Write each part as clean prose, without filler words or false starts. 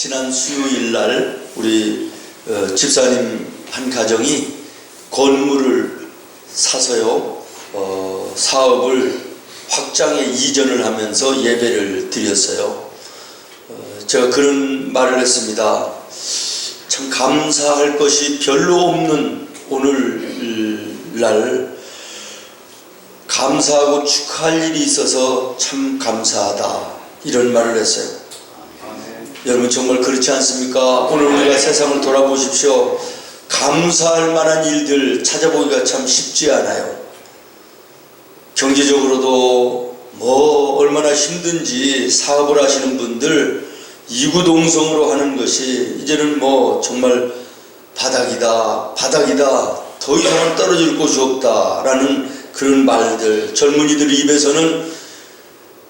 지난 수요일 날 우리 집사님 한 가정이 건물을 사서요 사업을 확장에 이전을 하면서 예배를 드렸어요. 제가 그런 말을 했습니다. 참 감사할 것이 별로 없는 오늘날 감사하고 축하할 일이 있어서 참 감사하다, 이런 말을 했어요. 여러분 정말 그렇지 않습니까? 오늘 우리가 세상을 돌아보십시오. 감사할 만한 일들 찾아보기가 참 쉽지 않아요. 경제적으로도 뭐 얼마나 힘든지 사업을 하시는 분들 이구동성으로 하는 것이 이제는 뭐 정말 바닥이다 더 이상은 떨어질 곳이 없다라는 그런 말들, 젊은이들 입에서는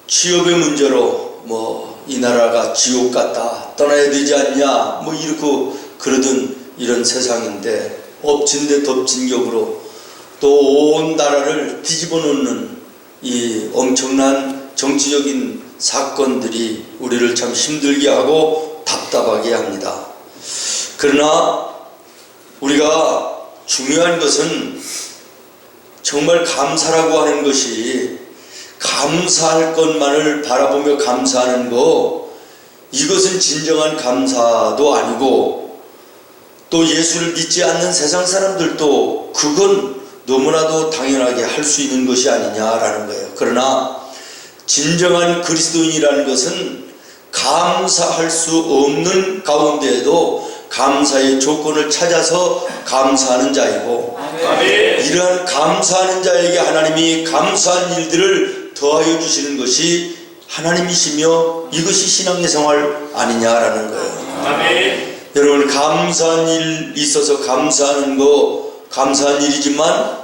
취업의 문제로 뭐 이 나라가 지옥 같다, 떠나야 되지 않냐, 뭐 이렇게 그러던 이런 세상인데 엎친 데 덮친 격으로 또 온 나라를 뒤집어 놓는 이 엄청난 정치적인 사건들이 우리를 참 힘들게 하고 답답하게 합니다. 그러나 우리가 중요한 것은 정말 감사라고 하는 것이, 감사할 것만을 바라보며 감사하는 거, 이것은 진정한 감사도 아니고, 또 예수를 믿지 않는 세상 사람들도 그건 너무나도 당연하게 할 수 있는 것이 아니냐라는 거예요. 그러나 진정한 그리스도인이라는 것은 감사할 수 없는 가운데에도 감사의 조건을 찾아서 감사하는 자이고, 이러한 감사하는 자에게 하나님이 감사한 일들을 더하여 주시는 것이 하나님이시며 이것이 신앙의 생활 아니냐라는 거예요. 여러분, 감사한 일 있어서 감사하는 거 감사한 일이지만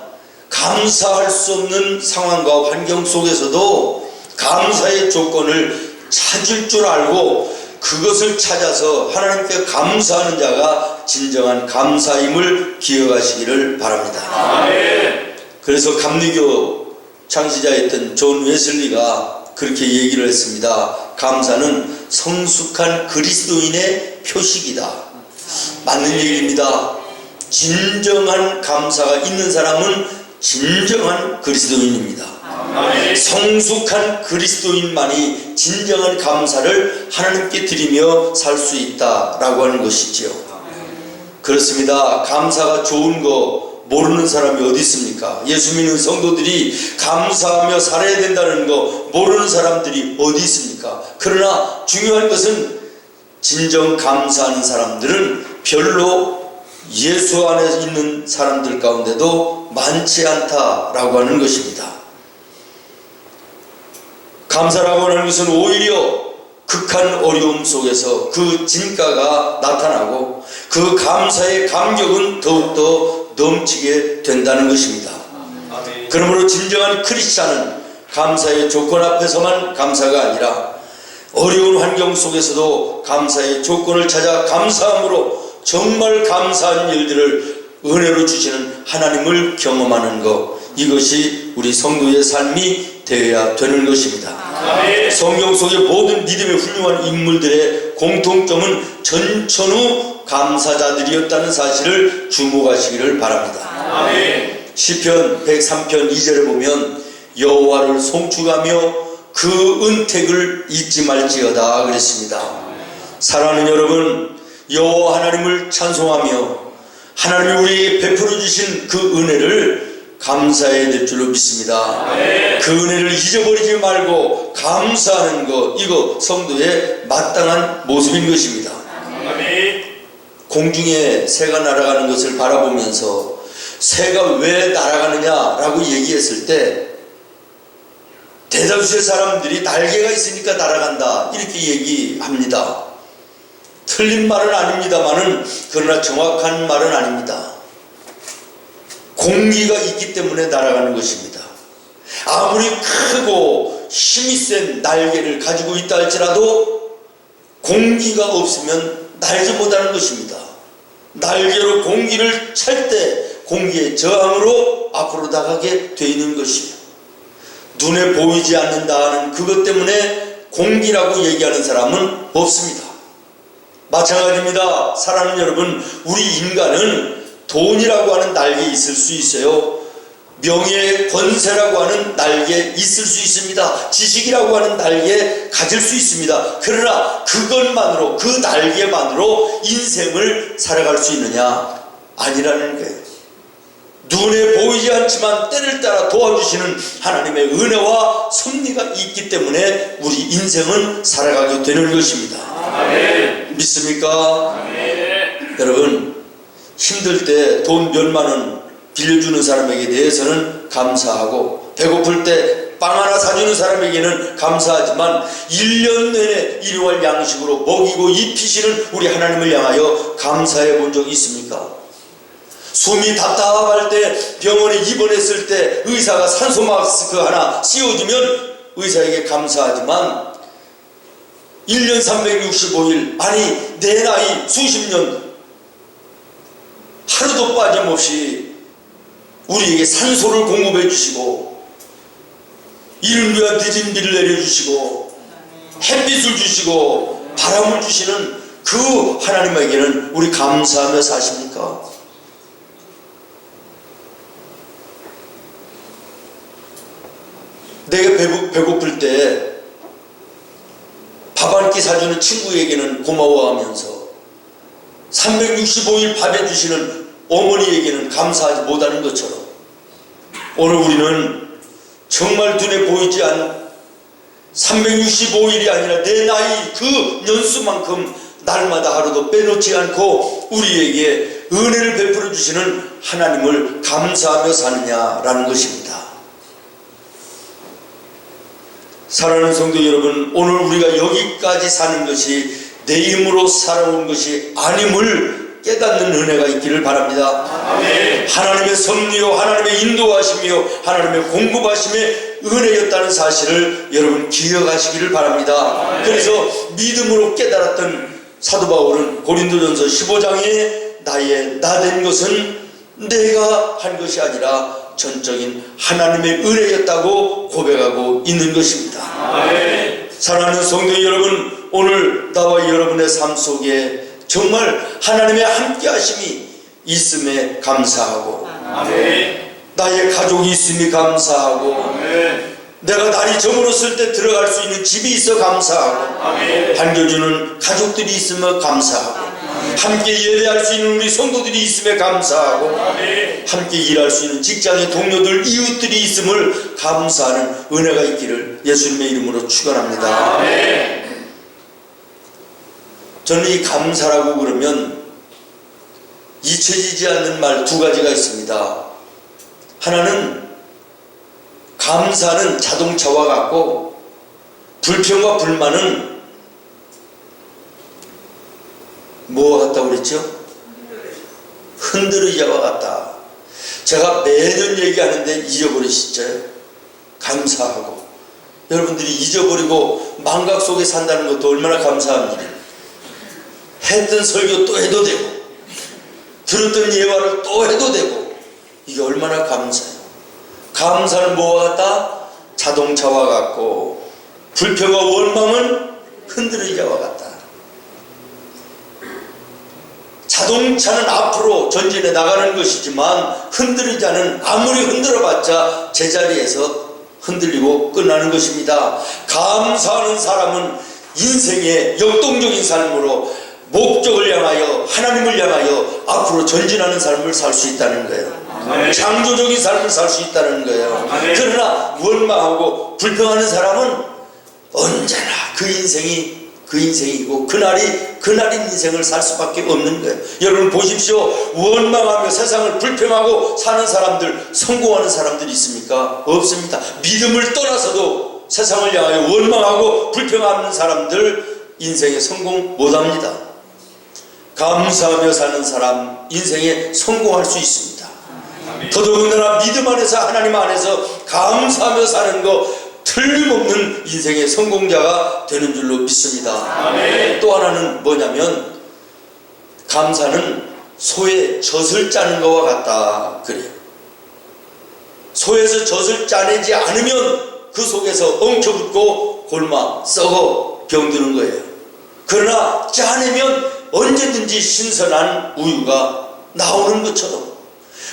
감사할 수 없는 상황과 환경 속에서도 감사의 조건을 찾을 줄 알고 그것을 찾아서 하나님께 감사하는 자가 진정한 감사임을 기억하시기를 바랍니다. 그래서 감리교 창시자였던 존 웨슬리가 그렇게 얘기를 했습니다. 감사는 성숙한 그리스도인의 표식이다. 맞는 얘기입니다. 진정한 감사가 있는 사람은 진정한 그리스도인입니다. 성숙한 그리스도인만이 진정한 감사를 하나님께 드리며 살 수 있다라고 하는 것이지요. 그렇습니다. 감사가 좋은 거 모르는 사람이 어디 있습니까? 예수 믿는 성도들이 감사하며 살아야 된다는 거 모르는 사람들이 어디 있습니까? 그러나 중요한 것은 진정 감사하는 사람들은 별로 예수 안에 있는 사람들 가운데도 많지 않다라고 하는 것입니다. 감사라고 하는 것은 오히려 극한 어려움 속에서 그 진가가 나타나고 그 감사의 감격은 더욱더 넘치게 된다는 것입니다. 그러므로 진정한 크리스찬은 감사의 조건 앞에서만 감사가 아니라 어려운 환경 속에서도 감사의 조건을 찾아 감사함으로 정말 감사한 일들을 은혜로 주시는 하나님을 경험하는 것, 이것이 우리 성도의 삶이 되어야 되는 것입니다. 성경 속의 모든 믿음의 훌륭한 인물들의 공통점은 전천후 감사자들이었다는 사실을 주목하시기를 바랍니다. 시편 103편 2절에 보면 여호와를 송축하며 그 은택을 잊지 말지어다 그랬습니다. 사랑하는 여러분, 여호와 하나님을 찬송하며 하나님이 우리에게 베풀어 주신 그 은혜를 감사해야 될 줄로 믿습니다. 그 은혜를 잊어버리지 말고 감사하는 것, 이거 성도의 마땅한 모습인 것입니다. 공중에 새가 날아가는 것을 바라보면서 새가 왜 날아가느냐라고 얘기했을 때 대다수의 사람들이 날개가 있으니까 날아간다, 이렇게 얘기합니다. 틀린 말은 아닙니다만은, 그러나 정확한 말은 아닙니다. 공기가 있기 때문에 날아가는 것입니다. 아무리 크고 힘이 센 날개를 가지고 있다 할지라도 공기가 없으면 날지 못하는 것입니다. 날개로 공기를 찰 때 공기의 저항으로 앞으로 나가게 되어 있는 것이에요. 눈에 보이지 않는다 하는 그것 때문에 공기라고 얘기하는 사람은 없습니다. 마찬가지입니다. 사랑하는 여러분, 우리 인간은 돈이라고 하는 날개 있을 수 있어요. 명예, 권세라고 하는 날개 있을 수 있습니다. 지식이라고 하는 날개 가질 수 있습니다. 그러나 그것만으로, 그 날개만으로 인생을 살아갈 수 있느냐? 아니라는 거예요. 눈에 보이지 않지만 때를 따라 도와주시는 하나님의 은혜와 섭리가 있기 때문에 우리 인생은 살아가게 되는 것입니다. 아멘. 믿습니까? 아멘. 여러분, 힘들 때 돈 몇만 원 빌려주는 사람에게 대해서는 감사하고, 배고플 때 빵 하나 사주는 사람에게는 감사하지만 1년 내내 일용할 양식으로 먹이고 입히시는 우리 하나님을 향하여 감사해 본 적이 있습니까? 숨이 답답할 때, 병원에 입원했을 때 의사가 산소 마스크 하나 씌워주면 의사에게 감사하지만 1년 365일, 아니 내 나이 수십 년 하루도 빠짐없이 우리에게 산소를 공급해 주시고, 이른 비와 늦은 비를 내려주시고, 햇빛을 주시고, 바람을 주시는 그 하나님에게는 우리 감사하며 사십니까? 내가 배고플 때 밥 한 끼 사주는 친구에게는 고마워하면서 365일 밥 해주시는 어머니에게는 감사하지 못하는 것처럼, 오늘 우리는 정말 눈에 보이지 않는 365일이 아니라 내 나이 그 년수만큼 날마다 하루도 빼놓지 않고 우리에게 은혜를 베풀어 주시는 하나님을 감사하며 사느냐라는 것입니다. 사랑하는 성도 여러분, 오늘 우리가 여기까지 사는 것이 내 힘으로 살아온 것이 아님을 깨닫는 은혜가 있기를 바랍니다. 아멘. 하나님의 섭리요, 하나님의 인도하심이요, 하나님의 공급하심의 은혜였다는 사실을 여러분 기억하시기를 바랍니다. 아멘. 그래서 믿음으로 깨달았던 사도 바울은 고린도전서 15장에 나의 나된 것은 내가 한 것이 아니라 전적인 하나님의 은혜였다고 고백하고 있는 것입니다. 아멘. 사랑하는 성도 여러분, 오늘 나와 여러분의 삶 속에 정말 하나님의 함께하심이 있음에 감사하고, 아멘. 나의 가족이 있음이 감사하고, 아멘. 내가 날이 저물었을 때 들어갈 수 있는 집이 있어 감사하고, 아멘. 반겨주는 가족들이 있으며 감사하고, 아멘. 함께 예배할 수 있는 우리 성도들이 있음에 감사하고, 아멘. 함께 일할 수 있는 직장의 동료들, 이웃들이 있음을 감사하는 은혜가 있기를 예수님의 이름으로 축원합니다. 아멘. 저는 이 감사라고 그러면 잊혀지지 않는 말 두 가지가 있습니다. 하나는 감사는 자동차와 같고, 불평과 불만은 뭐와 같다고 그랬죠? 흔들의자와 같다. 제가 매년 얘기하는데 잊어버리시죠? 감사하고, 여러분들이 잊어버리고 망각 속에 산다는 것도 얼마나 감사한 일이에요. 했던 설교 또 해도 되고, 들었던 예화를 또 해도 되고, 이게 얼마나 감사해요. 감사는 뭐와 같다? 자동차와 같고, 불평과 원망은 흔들의자와 같다. 자동차는 앞으로 전진해 나가는 것이지만 흔들의자는 아무리 흔들어봤자 제자리에서 흔들리고 끝나는 것입니다. 감사하는 사람은 인생의 역동적인 삶으로 목적을 향하여, 하나님을 향하여 앞으로 전진하는 삶을 살 수 있다는 거예요. 아멘. 창조적인 삶을 살 수 있다는 거예요. 아멘. 그러나 원망하고 불평하는 사람은 언제나 그 인생이고 그날인 인생을 살 수밖에 없는 거예요. 여러분 보십시오. 원망하며 세상을 불평하고 사는 사람들, 성공하는 사람들이 있습니까? 없습니다. 믿음을 떠나서도 세상을 향하여 원망하고 불평하는 사람들 인생에 성공 못합니다. 감사하며 사는 사람 인생에 성공할 수 있습니다. 더더군다나 믿음 안에서, 하나님 안에서 감사하며 사는 거 틀림없는 인생의 성공자가 되는 줄로 믿습니다. 아멘. 또 하나는 뭐냐면, 감사는 소의 젖을 짜는 것과 같다 그래요. 소에서 젖을 짜내지 않으면 그 속에서 엉켜붙고 골마 썩어 병드는 거예요. 그러나 짜내면 언제든지 신선한 우유가 나오는 것처럼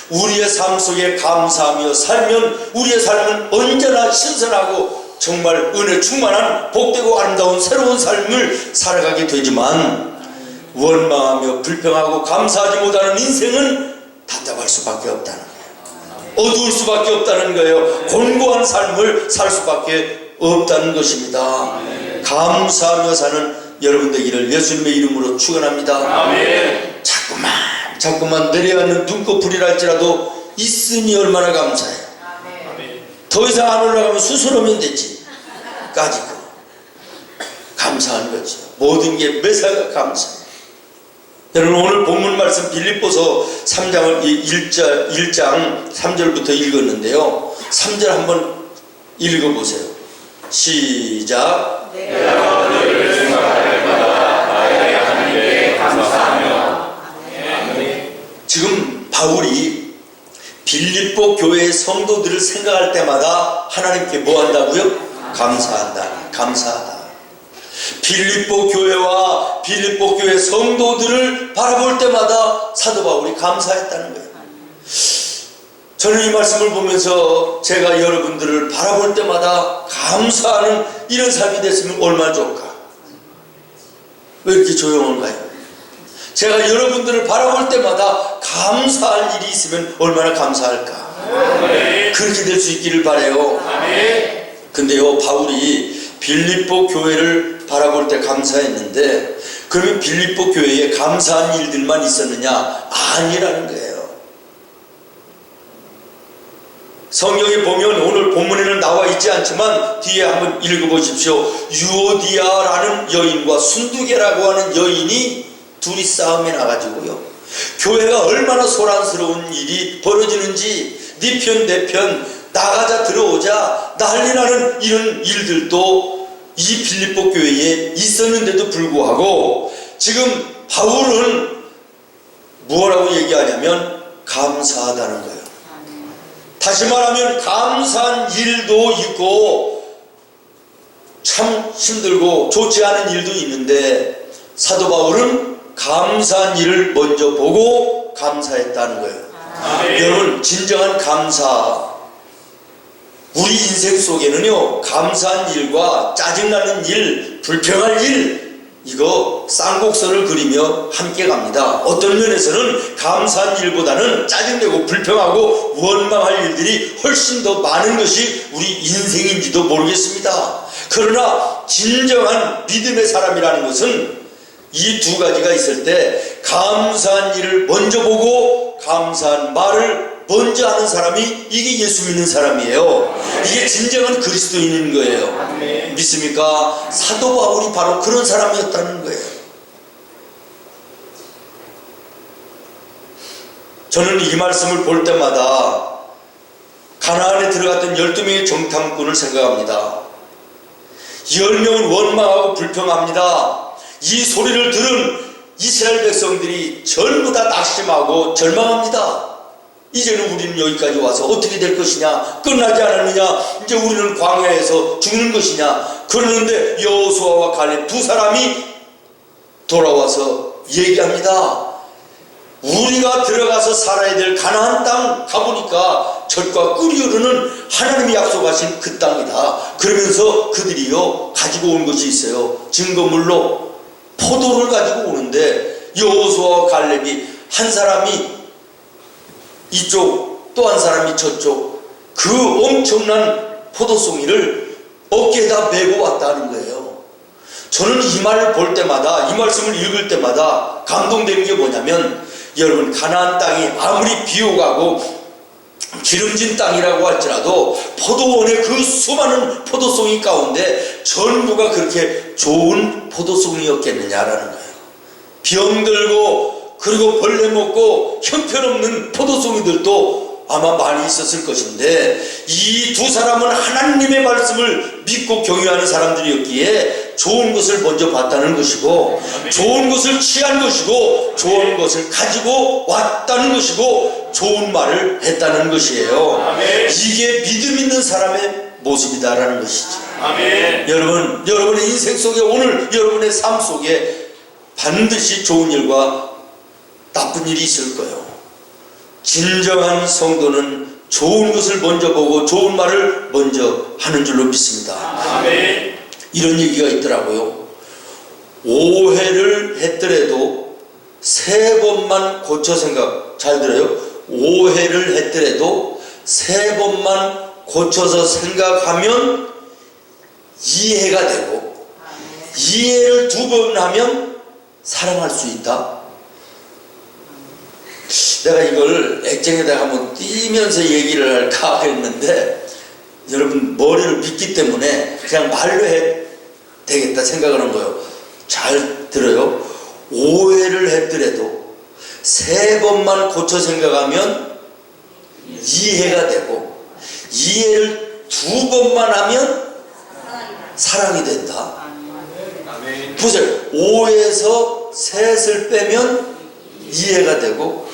우리의 삶 속에 감사하며 살면 우리의 삶은 언제나 신선하고 정말 은혜 충만한 복되고 아름다운 새로운 삶을 살아가게 되지만, 원망하며 불평하고 감사하지 못하는 인생은 답답할 수밖에 없다는 거예요. 어두울 수밖에 없다는 거예요. 곤고한 삶을 살 수밖에 없다는 것입니다. 감사하며 사는 여러분 되기를 예수님의 이름으로 축원합니다. 자꾸만 내려앉는 눈꺼풀이랄지라도 있으니 얼마나 감사해요. 더 이상 안 올라가면 수술하면 되지. 까짓 거 감사한 거죠. 모든 게 매사가 감사해요. 여러분, 오늘 본문 말씀 빌립보서 3장 1장 3절부터 읽었는데요. 3절 한번 읽어보세요. 시작. 내가 너희를 생각할 때마다 나의 하나님께 감사하며. 지금 바울이 빌립보 교회의 성도들을 생각할 때마다 하나님께 뭐 한다고요? 감사하다. 빌립보 교회와 빌립보 교회 성도들을 바라볼 때마다 사도 바울이 감사했다는 거예요. 저는 이 말씀을 보면서 제가 여러분들을 바라볼 때마다 감사하는 이런 삶이 됐으면 얼마나 좋을까? 왜 이렇게 조용한가요? 제가 여러분들을 바라볼 때마다 감사할 일이 있으면 얼마나 감사할까? 그렇게 될 수 있기를 바라요. 근데요, 바울이 빌립보 교회를 바라볼 때 감사했는데, 그러면 빌립보 교회에 감사한 일들만 있었느냐? 아니라는 거예요. 성경에 보면 오늘 본문에는 나와 있지 않지만 뒤에 한번 읽어보십시오. 유오디아라는 여인과 순두계라고 하는 여인이 둘이 싸움에 나가지고요, 교회가 얼마나 소란스러운 일이 벌어지는지, 네 편 내 편 나가자 들어오자 난리나는 이런 일들도 이 빌립보 교회에 있었는데도 불구하고 지금 바울은 뭐라고 얘기하냐면 감사하다는 거예요. 다시 말하면 감사한 일도 있고 참 힘들고 좋지 않은 일도 있는데, 사도 바울은 감사한 일을 먼저 보고 감사했다는 거예요. 여러분, 진정한 감사, 우리 인생 속에는요, 감사한 일과 짜증나는 일, 불평할 일, 이거 쌍곡선을 그리며 함께 갑니다. 어떤 면에서는 감사한 일보다는 짜증내고 불평하고 원망할 일들이 훨씬 더 많은 것이 우리 인생인지도 모르겠습니다. 그러나 진정한 믿음의 사람이라는 것은 이 두 가지가 있을 때 감사한 일을 먼저 보고 감사한 말을 먼저 하는 사람이, 이게 예수 믿는 사람이에요. 이게 진정한 그리스도인인 거예요. 믿습니까? 사도 바울이 바로 그런 사람이었다는 거예요. 저는 이 말씀을 볼 때마다 가나안에 들어갔던 12명의 정탐꾼을 생각합니다. 10명은 원망하고 불평합니다. 이 소리를 들은 이스라엘 백성들이 전부 다 낙심하고 절망합니다. 이제는 우리는 여기까지 와서 어떻게 될 것이냐? 끝나지 않았느냐? 이제 우리는 광야에서 죽는 것이냐? 그러는데 여호수아와 갈렙 두 사람이 돌아와서 얘기합니다. 우리가 들어가서 살아야 될 가나안 땅 가보니까 젖과 꿀이 흐르는 하나님이 약속하신 그 땅이다. 그러면서 그들이요 가지고 온 것이 있어요. 증거물로 포도를 가지고 오는데 여호수아와 갈렙이 한 사람이 이쪽 또 한 사람이 저쪽, 그 엄청난 포도송이를 어깨에다 메고 왔다는 거예요. 저는 이 말을 볼 때마다, 이 말씀을 읽을 때마다 감동되는 게 뭐냐면, 여러분, 가나안 땅이 아무리 비옥하고 기름진 땅이라고 할지라도 포도원의 그 수많은 포도송이 가운데 전부가 그렇게 좋은 포도송이었겠느냐라는 거예요. 병들고 그리고 벌레 먹고 형편없는 포도송이들도 아마 많이 있었을 것인데, 이 두 사람은 하나님의 말씀을 믿고 경유하는 사람들이었기에 좋은 것을 먼저 봤다는 것이고, 좋은 것을 취한 것이고, 좋은 것을 가지고 왔다는 것이고, 좋은 말을 했다는 것이에요. 이게 믿음 있는 사람의 모습이다라는 것이죠. 여러분, 여러분의 인생 속에, 오늘 여러분의 삶 속에 반드시 좋은 일과 나쁜 일이 있을 거예요. 진정한 성도는 좋은 것을 먼저 보고 좋은 말을 먼저 하는 줄로 믿습니다. 아멘. 이런 얘기가 있더라고요. 오해를 했더라도 3번만 고쳐 생각, 잘 들어요. 오해를 했더라도 3번만 고쳐서 생각하면 이해가 되고, 이해를 2번 하면 사랑할 수 있다. 내가 이걸 액정에다가 한번 띄면서 얘기를 할까 했는데, 여러분 머리를 빗기 때문에 그냥 말로 해 되겠다 생각을 한 거예요. 잘 들어요. 오해를 했더라도 3번만 고쳐 생각하면 이해가 되고, 이해를 2번만 하면 사랑이 된다. 아멘. 보세요. 5에서 셋을 빼면 이해가 되고,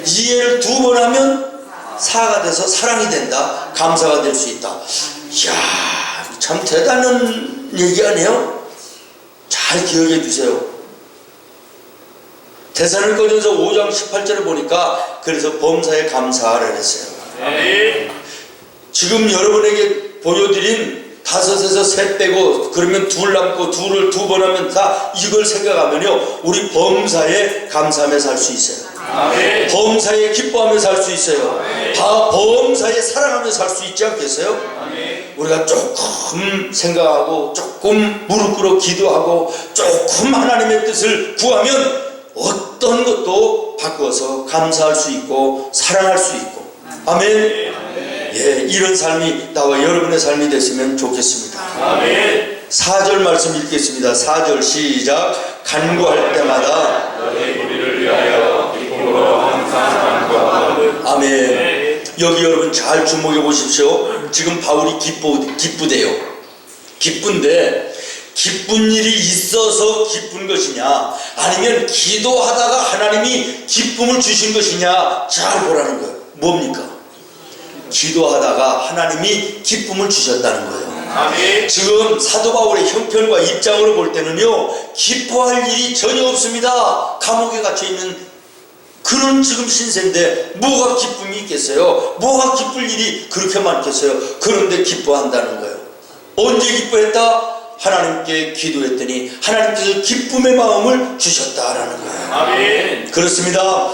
이해를 2번 하면 4가 돼서 사랑이 된다. 감사가 될 수 있다. 이야, 참 대단한 얘기 아니에요? 잘 기억해 주세요. 데살로니가전서 5장 18절을 보니까 그래서 범사에 감사하라 그랬어요. 아멘. 지금 여러분에게 보여드린 5에서 3 빼고 그러면 2 남고 2를 2번 하면 다 이걸 생각하면요, 우리 범사에 감사하며 살 수 있어요. 아멘. 범사에 기뻐하며 살 수 있어요. 아멘. 다 범사에 사랑하며 살 수 있지 않겠어요? 아멘. 우리가 조금 생각하고 조금 무릎 꿇어 기도하고 조금 하나님의 뜻을 구하면 어떤 것도 바꿔서 감사할 수 있고 사랑할 수 있고. 아멘. 예, 이런 삶이 나와 여러분의 삶이 됐으면 좋겠습니다. 아멘. 4절 말씀 읽겠습니다. 4절 시작. 간구할 때마다 너희 우리를 위하여 기쁨으로 항상 간구하거든. 아멘. 여기 여러분 잘 주목해 보십시오. 지금 바울이 기쁘대요. 기쁜데 기쁜 일이 있어서 기쁜 것이냐, 아니면 기도하다가 하나님이 기쁨을 주신 것이냐, 잘 보라는 거예요. 뭡니까? 기도하다가 하나님이 기쁨을 주셨다는 거예요. 아멘. 지금 사도 바울의 형편과 입장으로 볼 때는요, 기뻐할 일이 전혀 없습니다. 감옥에 갇혀 있는 그런 지금 신세인데 뭐가 기쁨이 있겠어요? 뭐가 기쁠 일이 그렇게 많겠어요? 그런데 기뻐한다는 거예요. 언제 기뻐했다? 하나님께 기도했더니 하나님께서 기쁨의 마음을 주셨다라는 거예요. 아멘. 그렇습니다.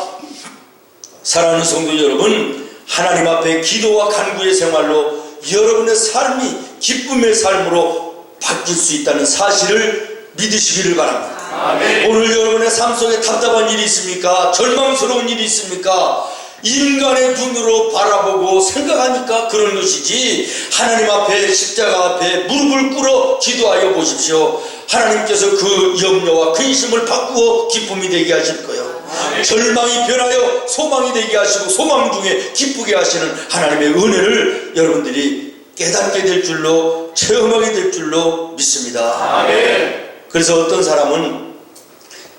사랑하는 성도 여러분, 하나님 앞에 기도와 간구의 생활로 여러분의 삶이 기쁨의 삶으로 바뀔 수 있다는 사실을 믿으시기를 바랍니다. 아멘. 오늘 여러분의 삶 속에 답답한 일이 있습니까? 절망스러운 일이 있습니까? 인간의 눈으로 바라보고 생각하니까 그런 것이지, 하나님 앞에 십자가 앞에 무릎을 꿇어 기도하여 보십시오. 하나님께서 그 염려와 근심을 바꾸어 기쁨이 되게 하실 거예요. 절망이 변하여 소망이 되게 하시고 소망 중에 기쁘게 하시는 하나님의 은혜를 여러분들이 깨닫게 될 줄로, 체험하게 될 줄로 믿습니다. 아멘. 그래서 어떤 사람은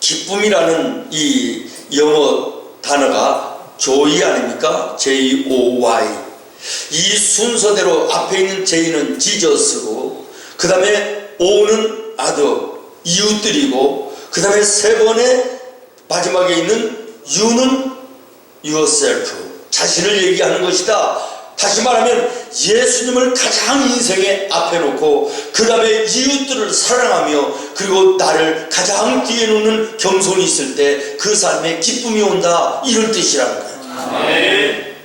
기쁨이라는 이 영어 단어가 joy 아닙니까? J-O-Y. 이 순서대로 앞에 있는 J는 지저스고, 그 다음에 O는 other, 이웃들이고, 그 다음에 3번에 마지막에 있는 U는 yourself, 자신을 얘기하는 것이다. 다시 말하면 예수님을 가장 인생의 앞에 놓고 그 다음에 이웃들을 사랑하며 그리고 나를 가장 뒤에 놓는 겸손이 있을 때 그 삶에 기쁨이 온다, 이런 뜻이라는 거예요. 아멘.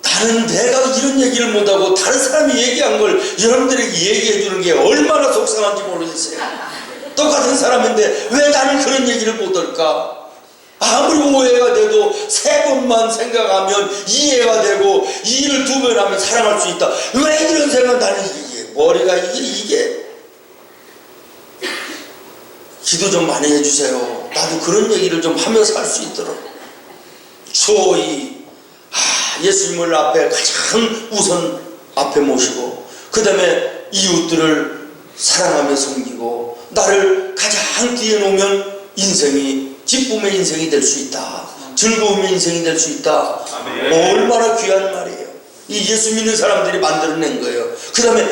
나는 내가 이런 얘기를 못하고 다른 사람이 얘기한 걸 여러분들에게 얘기해 주는 게 얼마나 속상한지 모르겠어요. 똑같은 사람인데 왜 나는 그런 얘기를 못할까? 아무리 오해가 돼도 3번만 생각하면 이해가 되고, 이해를 2번 하면 사랑할 수 있다. 왜 이런 생각, 나는 이게 머리가 이게 기도 좀 많이 해주세요. 나도 그런 얘기를 좀 하며 살 수 있도록. 예수님을 앞에 가장 우선 앞에 모시고 그 다음에 이웃들을 사랑하며 섬기고 나를 가장 뒤에 놓으면 인생이 기쁨의 인생이 될 수 있다. 즐거움의 인생이 될 수 있다. 아멘. 얼마나 귀한 말이에요. 이 예수 믿는 사람들이 만들어낸 거예요. 그 다음에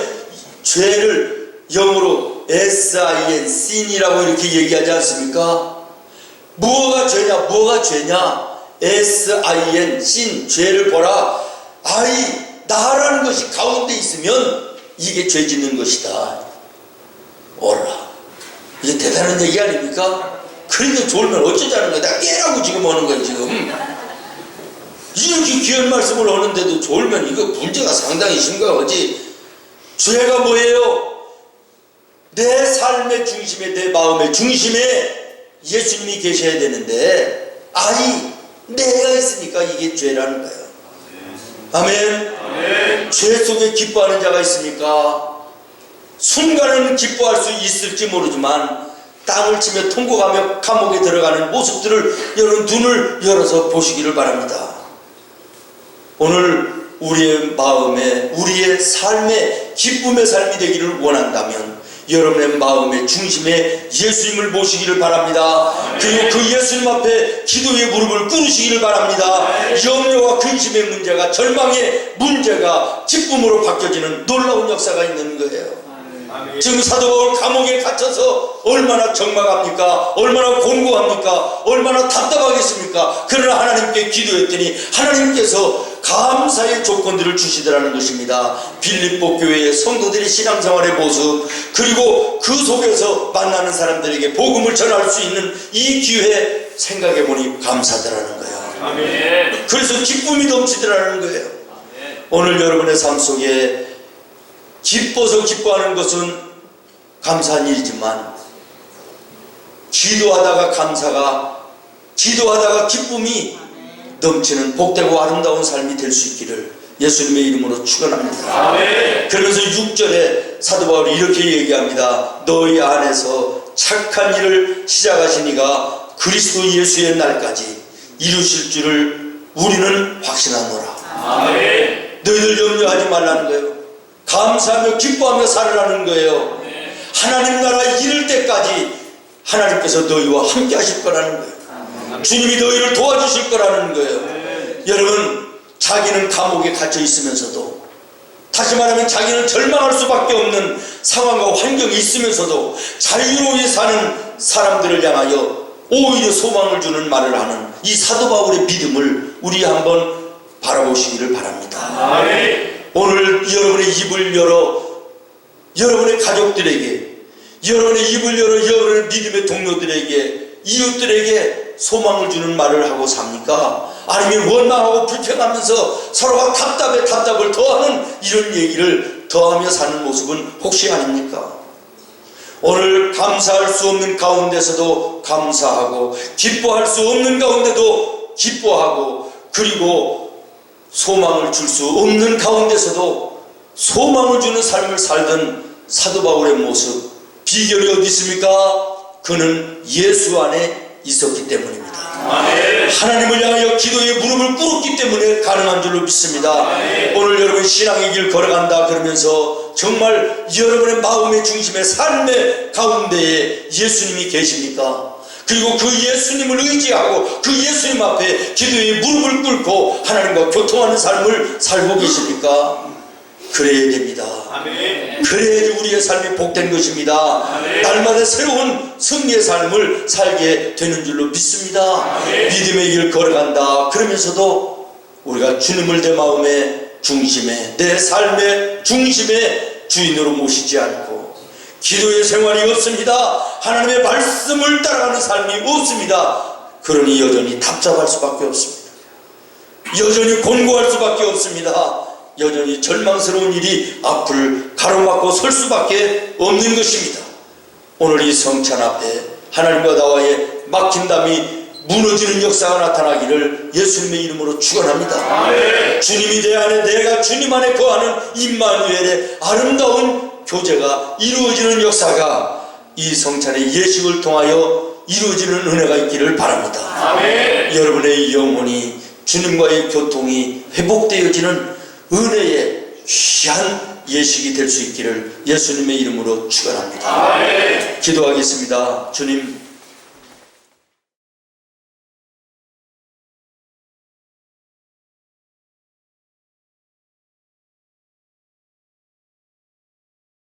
죄를 영어로 sin, sin이라고 이렇게 얘기하지 않습니까? 뭐가 죄냐? 뭐가 죄냐? sin, sin, 죄를 보라. 나라는 것이 가운데 있으면 이게 죄 짓는 것이다. 오라. 이게 대단한 얘기 아닙니까? 그런데 졸면 어쩌자는 거야. 내가 깨라고 지금 하는 거야, 지금. 이렇게 귀한 말씀을 하는데도 졸면 이거 문제가 상당히 심각하지. 죄가 뭐예요? 내 삶의 중심에, 내 마음의 중심에 예수님이 계셔야 되는데 내가 있으니까 이게 죄라는 거예요. 아멘. 아멘. 죄 속에 기뻐하는 자가 있습니까? 순간은 기뻐할 수 있을지 모르지만 땅을 치며 통곡하며 감옥에 들어가는 모습들을 여러분 눈을 열어서 보시기를 바랍니다. 오늘 우리의 마음에, 우리의 삶에 기쁨의 삶이 되기를 원한다면 여러분의 마음의 중심에 예수님을 모시기를 바랍니다. 그리고 그 예수님 앞에 기도의 무릎을 꿇으시기를 바랍니다. 염려와 근심의 문제가, 절망의 문제가 기쁨으로 바뀌어지는 놀라운 역사가 있는 거예요. 지금 사도 바울 감옥에 갇혀서 얼마나 적막합니까? 얼마나 곤고합니까? 얼마나 답답하겠습니까? 그러나 하나님께 기도했더니 하나님께서 감사의 조건들을 주시더라는 것입니다. 빌립보 교회의 성도들의 신앙생활의 모습, 그리고 그 속에서 만나는 사람들에게 복음을 전할 수 있는 이 기회 생각해보니 감사하더라는 거예요. 아멘. 그래서 기쁨이 넘치더라는 거예요. 오늘 여러분의 삶 속에 기뻐서 기뻐하는 것은 감사한 일이지만 기도하다가 기쁨이 넘치는 복되고 아름다운 삶이 될 수 있기를 예수님의 이름으로 축원합니다. 아멘. 그러면서 6절에 사도 바울이 이렇게 얘기합니다. 너희 안에서 착한 일을 시작하신 이가 그리스도 예수의 날까지 이루실 줄을 우리는 확신하노라. 아멘. 너희들 염려하지 말라는 거예요. 감사하며 기뻐하며 살으라는 거예요. 하나님 나라 이를 때까지 하나님께서 너희와 함께 하실 거라는 거예요. 주님이 너희를 도와주실 거라는 거예요. 여러분, 자기는 감옥에 갇혀 있으면서도, 다시 말하면 자기는 절망할 수밖에 없는 상황과 환경이 있으면서도 자유로이 사는 사람들을 향하여 오히려 소망을 주는 말을 하는 이 사도 바울의 믿음을 우리 한번 바라보시기를 바랍니다. 아멘. 오늘 여러분의 입을 열어 여러분의 가족들에게, 여러분의 입을 열어 여러분의 믿음의 동료들에게, 이웃들에게 소망을 주는 말을 하고 삽니까? 아니면 원망하고 불평하면서 서로가 답답을 더하는 이런 얘기를 더하며 사는 모습은 혹시 아닙니까? 오늘 감사할 수 없는 가운데서도 감사하고, 기뻐할 수 없는 가운데도 기뻐하고, 그리고 소망을 줄 수 없는 가운데서도 소망을 주는 삶을 살던 사도 바울의 모습, 비결이 어디 있습니까? 그는 예수 안에 있었기 때문입니다. 아멘. 하나님을 향하여 기도의 무릎을 꿇었기 때문에 가능한 줄로 믿습니다. 아멘. 오늘 여러분 신앙의 길 걸어간다 그러면서 정말 여러분의 마음의 중심에, 삶의 가운데에 예수님이 계십니까? 그리고 그 예수님을 의지하고 그 예수님 앞에 기도의 무릎을 꿇고 하나님과 교통하는 삶을 살고 계십니까? 그래야 됩니다. 아멘. 그래야지 우리의 삶이 복된 것입니다. 아멘. 날마다 새로운 승리의 삶을 살게 되는 줄로 믿습니다. 아멘. 믿음의 길 걸어간다 그러면서도 우리가 주님을 내 마음의 중심에, 내 삶의 중심에 주인으로 모시지 않고 기도의 생활이 없습니다. 하나님의 말씀을 따라가는 삶이 없습니다. 그러니 여전히 답답할 수밖에 없습니다. 여전히 곤고할 수밖에 없습니다. 여전히 절망스러운 일이 앞을 가로막고 설 수밖에 없는 것입니다. 오늘 이 성찬 앞에 하나님과 나와의 막힌 담이 무너지는 역사가 나타나기를 예수님의 이름으로 축원합니다. 아멘. 주님이 내 안에, 내가 주님 안에 거하는 임마누엘의 아름다운 교제가 이루어지는 역사가 이 성찬의 예식을 통하여 이루어지는 은혜가 있기를 바랍니다. 아멘. 여러분의 영혼이 주님과의 교통이 회복되어지는 은혜의 귀한 예식이 될 수 있기를 예수님의 이름으로 축원합니다. 아멘. 기도하겠습니다. 주님,